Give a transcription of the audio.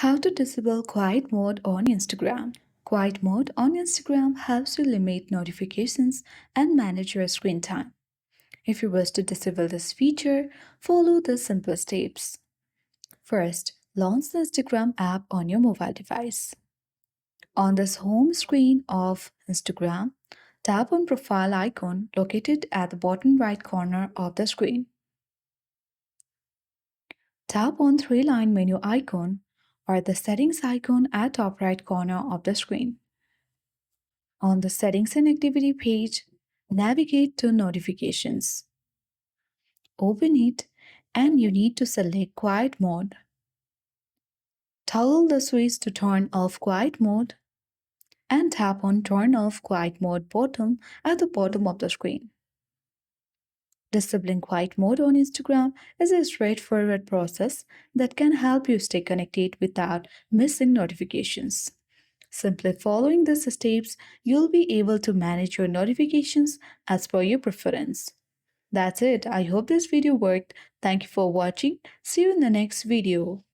How to disable quiet mode on Instagram. Quiet mode on Instagram helps you limit notifications and manage your screen time. If you wish to disable this feature, follow the simple steps. First, launch the Instagram app on your mobile device. On this home screen of Instagram, tap on profile icon located at the bottom right corner of the screen. Tap on three-line menu icon or the settings icon at top right corner of the screen. On the Settings and Activity page, navigate to Notifications. Open it and you need to select Quiet Mode. Toggle the switch to turn off Quiet Mode and tap on Turn off Quiet Mode button at the bottom of the screen. Disabling quiet mode on Instagram is a straightforward process that can help you stay connected without missing notifications. Simply following these steps, you'll be able to manage your notifications as per your preference. That's it. I hope this video worked. Thank you for watching. See you in the next video.